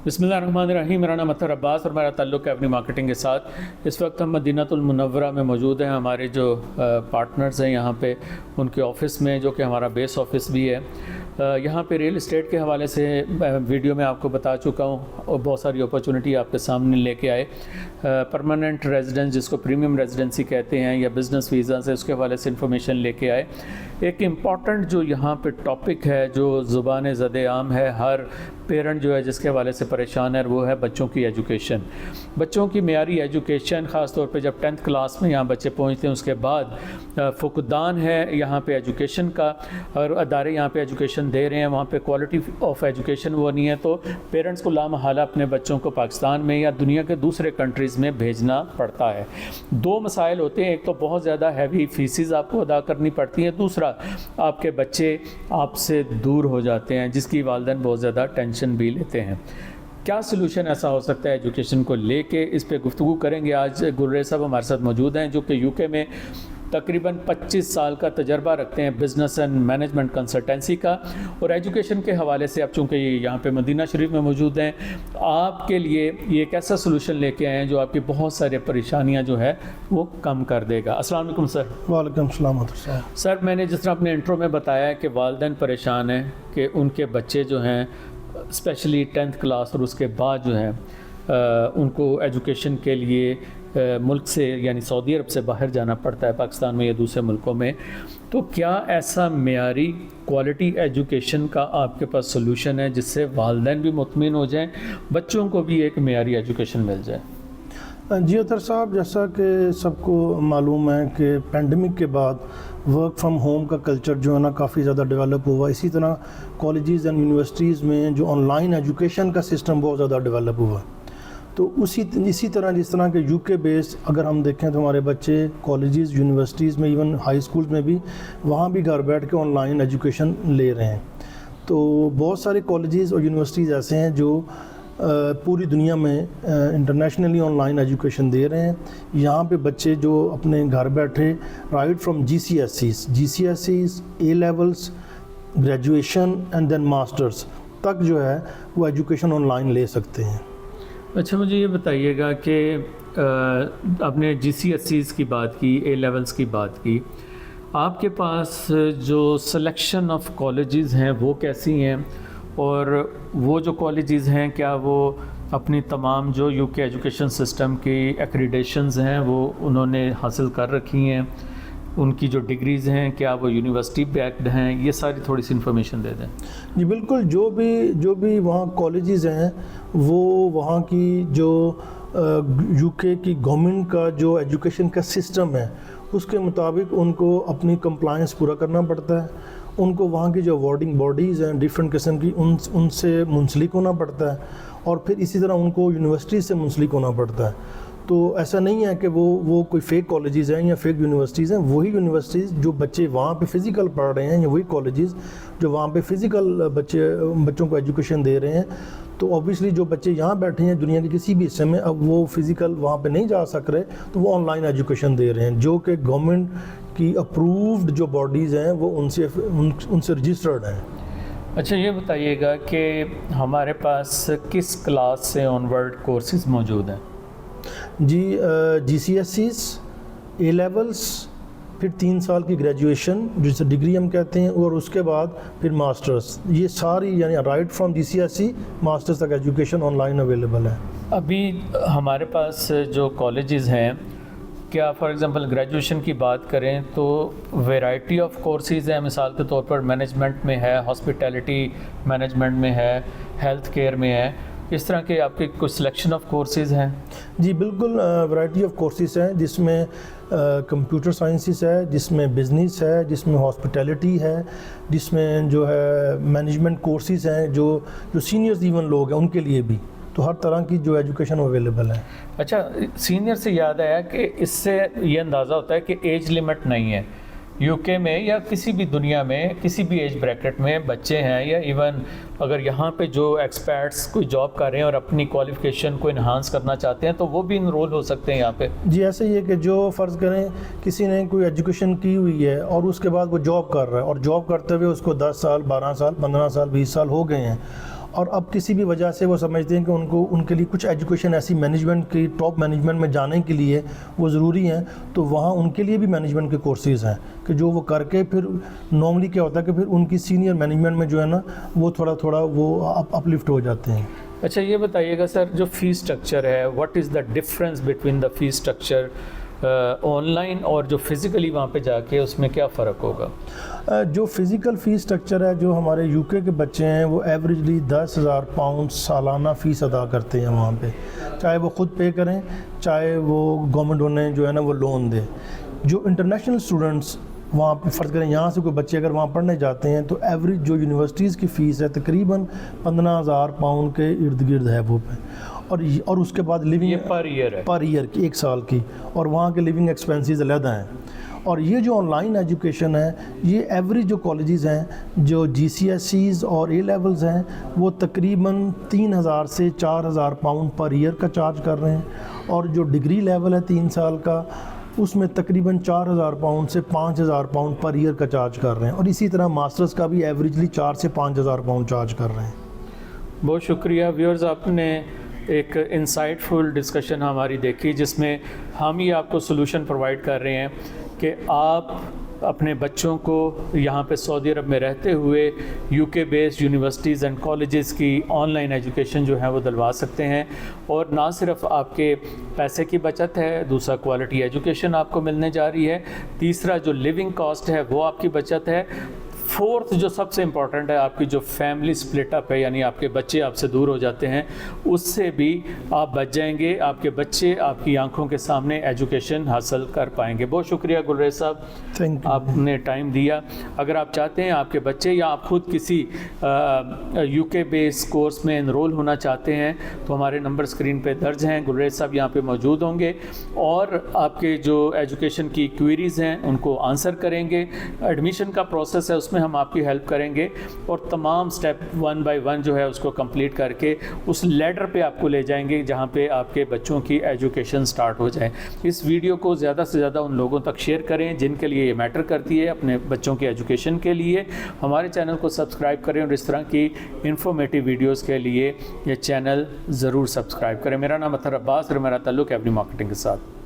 بسم اللہ الرحمن الرحیم. میرا نام اطہر عباس اور میرا تعلق ہے اپنی مارکیٹنگ کے ساتھ. اس وقت ہم مدینہ المنورہ میں موجود ہیں. ہمارے جو پارٹنرز ہیں یہاں پہ ان کے آفس میں، جو کہ ہمارا بیس آفس بھی ہے. یہاں پہ ریل اسٹیٹ کے حوالے سے ویڈیو میں آپ کو بتا چکا ہوں اور بہت ساری اپرچونٹی آپ کے سامنے لے کے آئے. پرماننٹ ریزیڈنس جس کو پریمیم ریزیڈنسی کہتے ہیں یا بزنس ویزا سے، اس کے حوالے سے انفارمیشن لے کے آئے. ایک امپورٹنٹ جو یہاں پہ ٹاپک ہے جو زبان زد عام ہے، ہر پیرنٹ جو ہے جس کے حوالے سے پریشان ہے، وہ ہے بچوں کی ایجوکیشن. بچوں کی معیاری ایجوکیشن، خاص طور پہ جب 10th کلاس میں یہاں بچے پہنچتے ہیں، اس کے بعد فقدان ہے یہاں پہ ایجوکیشن کا. اور ادارے یہاں پہ ایجوکیشن دے رہے ہیں، وہاں پہ کوالٹی آف ایجوکیشن وہ نہیں ہے، تو پیرنٹس کو لامحالہ اپنے بچوں کو پاکستان میں یا دنیا کے دوسرے کنٹریز میں بھیجنا پڑتا ہے. دو مسائل ہوتے ہیں، ایک تو بہت زیادہ ہیوی فیسز آپ کو ادا کرنی پڑتی ہیں، دوسرا آپ کے بچے آپ سے دور ہو جاتے ہیں جس کی والدین بہت زیادہ ٹینشن بھی لیتے ہیں. کیا سلوشن ایسا ہو سکتا ہے ایجوکیشن کو لے کے؟ اس پہ گفتگو کریں گے. آج گلریز صاحب ہمارے ساتھ موجود ہیں جو کہ یو کے میں تقریباً 25 سال کا تجربہ رکھتے ہیں بزنس اینڈ مینجمنٹ کنسلٹنسی کا، اور ایجوکیشن کے حوالے سے اب چونکہ یہ یہاں پہ مدینہ شریف میں موجود ہیں، آپ کے لیے یہ ایک ایسا سلوشن لے کے آئے ہیں جو آپ کی بہت سارے پریشانیاں جو ہے وہ کم کر دے گا. السلام علیکم سر. وعلیکم السلام. سر میں نے جس طرح اپنے انٹرو میں بتایا کہ والدین پریشان ہیں کہ ان کے بچے جو ہیں اسپیشلی 10th کلاس اور اس کے بعد جو ہیں ان کو ایجوکیشن کے لیے ملک سے یعنی سعودی عرب سے باہر جانا پڑتا ہے پاکستان میں یا دوسرے ملکوں میں. تو کیا ایسا معیاری کوالٹی ایجوکیشن کا آپ کے پاس سلوشن ہے جس سے والدین بھی مطمئن ہو جائیں، بچوں کو بھی ایک معیاری ایجوکیشن مل جائے؟ جی اطہر صاحب، جیسا کہ سب کو معلوم ہے کہ پینڈیمک کے بعد ورک فرام ہوم کا کلچر جو ہے نا کافی زیادہ ڈیولپ ہوا. اسی طرح کالجز اینڈ یونیورسٹیز میں جو آن لائن ایجوکیشن کا سسٹم بہت زیادہ ڈیولپ ہوا. تو اسی طرح جس طرح کہ یو کے بیس اگر ہم دیکھیں تو ہمارے بچے کالجز یونیورسٹیز میں ایون ہائی اسکولز میں بھی وہاں بھی گھر بیٹھ کے آن لائن ایجوکیشن لے رہے ہیں. تو بہت سارے کالجز اور یونیورسٹیز ایسے ہیں جو پوری دنیا میں انٹرنیشنلی آن لائن ایجوکیشن دے رہے ہیں. یہاں پہ بچے جو اپنے گھر بیٹھے right from G C S Cs A levels graduation and then masters تک جو ہے وہ ایجوکیشن آن لائن لے سکتے ہیں. اچھا مجھے یہ بتائیے گا کہ آپ نے جی سی ایس سیز کی بات کی، اے لیولس کی بات کی، آپ کے پاس جو سلیکشن آف کالجز ہیں وہ کیسی ہیں؟ اور وہ جو کالجز ہیں کیا وہ اپنی تمام جو یو کے ایجوکیشن سسٹم کی ایکریڈیشنز ہیں وہ انہوں نے حاصل کر رکھی ہیں؟ ان کی جو ڈگریز ہیں کیا وہ یونیورسٹی بیکڈ ہیں؟ یہ ساری تھوڑی سی انفارمیشن دے دیں. جی بالکل. جو بھی وہاں کالجز ہیں وہ وہاں کی جو یو کے کی گورنمنٹ کا جو ایجوکیشن کا سسٹم ہے اس کے مطابق ان کو اپنی کمپلائنس پورا کرنا پڑتا ہے. ان کو وہاں کی جو اوارڈنگ باڈیز ہیں ڈفرینٹ قسم کی ان سے منسلک ہونا پڑتا ہے، اور پھر اسی طرح ان کو یونیورسٹی سے منسلک ہونا پڑتا ہے. تو ایسا نہیں ہے کہ وہ کوئی فیک کالجز ہیں یا فیک یونیورسٹیز ہیں. وہی یونیورسٹیز جو بچے وہاں پہ فزیکل پڑھ رہے ہیں یا وہی کالجز جو وہاں پہ فزیکل بچوں کو ایجوکیشن دے رہے ہیں. تو اوبیسلی جو بچے یہاں بیٹھے ہیں دنیا کے کسی بھی حصے میں، اب وہ فزیکل وہاں پہ نہیں جا سک رہے تو وہ آن لائن ایجوکیشن دے رہے ہیں جو کہ گورنمنٹ کی اپرووڈ جو باڈیز ہیں وہ ان سے رجسٹرڈ ہیں. اچھا یہ بتائیے گا کہ ہمارے پاس کس کلاس سے آنورڈ کورسز موجود ہیں؟ G C S Cs, A levels, پھر 3 سال کی گریجویشن جسے ڈگری ہم کہتے ہیں، اور اس کے بعد پھر ماسٹرز. یہ ساری یعنی right from G C S C masters تک ایجوکیشن آن لائن اویلیبل ہے. ابھی ہمارے پاس جو کالجز ہیں، کیا فار ایگزامپل گریجویشن کی بات کریں تو ویرائٹی آف کورسز ہیں؟ مثال کے طور پر مینجمنٹ میں ہے، ہاسپٹیلٹی مینجمنٹ میں ہے، ہیلتھ کیئر میں ہے، اس طرح کے آپ کے کچھ سلیکشن آف کورسز ہیں؟ جی بالکل. ورائٹی آف کورسز ہیں جس میں کمپیوٹر سائنسز ہے، جس میں بزنس ہے، جس میں ہاسپٹیلٹی ہے، جس میں جو ہے مینجمنٹ کورسز ہیں جو سینئرز ایون لوگ ہیں ان کے لیے بھی. تو ہر طرح کی جو ایجوکیشن اویلیبل ہے. اچھا سینئر سے یاد آیا کہ اس سے یہ اندازہ ہوتا ہے کہ ایج لیمٹ نہیں ہے. یو کے میں یا کسی بھی دنیا میں کسی بھی ایج بریکٹ میں بچے ہیں، یا ایون اگر یہاں پہ جو ایکسپرٹس کوئی جاب کر رہے ہیں اور اپنی کوالیفیکیشن کو انہانس کرنا چاہتے ہیں تو وہ بھی انرول ہو سکتے ہیں یہاں پہ؟ جی ایسے ہی ہے کہ جو فرض کریں کسی نے کوئی ایجوکیشن کی ہوئی ہے اور اس کے بعد وہ جاب کر رہا ہے، اور جاب کرتے ہوئے اس کو 10 سال 12 سال 15 سال 20 سال ہو گئے ہیں، اور اب کسی بھی وجہ سے وہ سمجھتے ہیں کہ ان کے لیے کچھ ایجوکیشن ایسی مینجمنٹ کی ٹاپ مینجمنٹ میں جانے کے لیے وہ ضروری ہیں، تو وہاں ان کے لیے بھی مینجمنٹ کے کورسز ہیں کہ جو وہ کر کے پھر نارملی کیا ہوتا ہے کہ پھر ان کی سینئر مینجمنٹ میں جو ہے نا وہ تھوڑا وہ اپ لفٹ ہو جاتے ہیں۔ اچھا یہ بتائیے گا سر، جو فی اسٹرکچر ہے، what is the difference between the فی اسٹرکچر آن لائن اور جو فزیکلی وہاں پہ جا کے، اس میں کیا فرق ہوگا؟ جو فزیکل فی اسٹرکچر ہے، جو ہمارے یو کے بچے ہیں وہ ایوریجلی 10,000 پاؤنڈ سالانہ فیس ادا کرتے ہیں وہاں پہ، چاہے وہ خود پے کریں چاہے وہ گورنمنٹ انہیں جو ہے نا وہ لون دے۔ جو انٹرنیشنل اسٹوڈنٹس وہاں پہ فرض کریں یہاں سے کوئی بچے اگر وہاں پڑھنے جاتے ہیں تو ایوریج جو یونیورسٹیز کی فیس ہے تقریباً 15,000 پاؤنڈ کے ارد گرد ہے وہ پہ، اور اس کے بعد لیونگ پر ایئر ہے، پر ایئر کی 1 سال کی، اور وہاں کے لیونگ ایکسپینسز علیحدہ ہیں۔ اور یہ جو آن لائن ایجوکیشن ہے، یہ ایوریج جو کالجز ہیں جو GCSEs اور A لیولز ہیں وہ تقریباً 3,000 سے 4,000 پاؤنڈ پر ایئر کا چارج کر رہے ہیں، اور جو ڈگری لیول ہے 3 سال کا اس میں تقریباً 4,000 پاؤنڈ سے 5,000 پاؤنڈ پر ایئر کا چارج کر رہے ہیں، اور اسی طرح ماسٹرز کا بھی ایوریجلی 4 سے 5,000 پاؤنڈ چارج کر رہے ہیں۔ بہت شکریہ ویورز، آپ نے ایک انسائٹ فل ڈسکشن ہماری دیکھی جس میں ہم ہی آپ کو سلوشن پرووائڈ کر رہے ہیں کہ آپ اپنے بچوں کو یہاں پہ سعودی عرب میں رہتے ہوئے UK based universities and colleges کی آن لائن ایجوکیشن جو ہے وہ دلوا سکتے ہیں، اور نہ صرف آپ کے پیسے کی بچت ہے، دوسرا کوالٹی ایجوکیشن آپ کو ملنے جا رہی ہے، تیسرا جو لیونگ کاسٹ ہے وہ آپ کی بچت ہے، فورتھ جو سب سے امپورٹنٹ ہے آپ کی جو فیملی سپلٹ اپ ہے، یعنی آپ کے بچے آپ سے دور ہو جاتے ہیں، اس سے بھی آپ بچ جائیں گے، آپ کے بچے آپ کی آنکھوں کے سامنے ایجوکیشن حاصل کر پائیں گے۔ بہت شکریہ گلریز صاحب، تھینک یو۔ آپ نے ٹائم دیا۔ اگر آپ چاہتے ہیں آپ کے بچے یا آپ خود کسی UK بیس کورس میں انرول ہونا چاہتے ہیں تو ہمارے نمبر اسکرین پہ درج ہیں، گلریز صاحب یہاں پہ موجود ہوں گے اور آپ کے جو ایجوکیشن کی کوئریز ہیں ان کو آنسر کریں گے۔ ایڈمیشن کا پروسیس ہے اس میں ہم آپ کی ہیلپ کریں گے، اور تمام سٹیپ 1 بائی 1 جو ہے اس کو کمپلیٹ کر کے اس لیڈر پہ آپ کو لے جائیں گے جہاں پہ آپ کے بچوں کی ایجوکیشن سٹارٹ ہو جائے۔ اس ویڈیو کو زیادہ سے زیادہ ان لوگوں تک شیئر کریں جن کے لیے یہ میٹر کرتی ہے اپنے بچوں کی ایجوکیشن کے لیے۔ ہمارے چینل کو سبسکرائب کریں اور اس طرح کی انفارمیٹیو ویڈیوز کے لیے یہ چینل ضرور سبسکرائب کریں۔ میرا نام اطہر عباس اور میرا تعلق ہے ایونی مارکیٹنگ کے ساتھ۔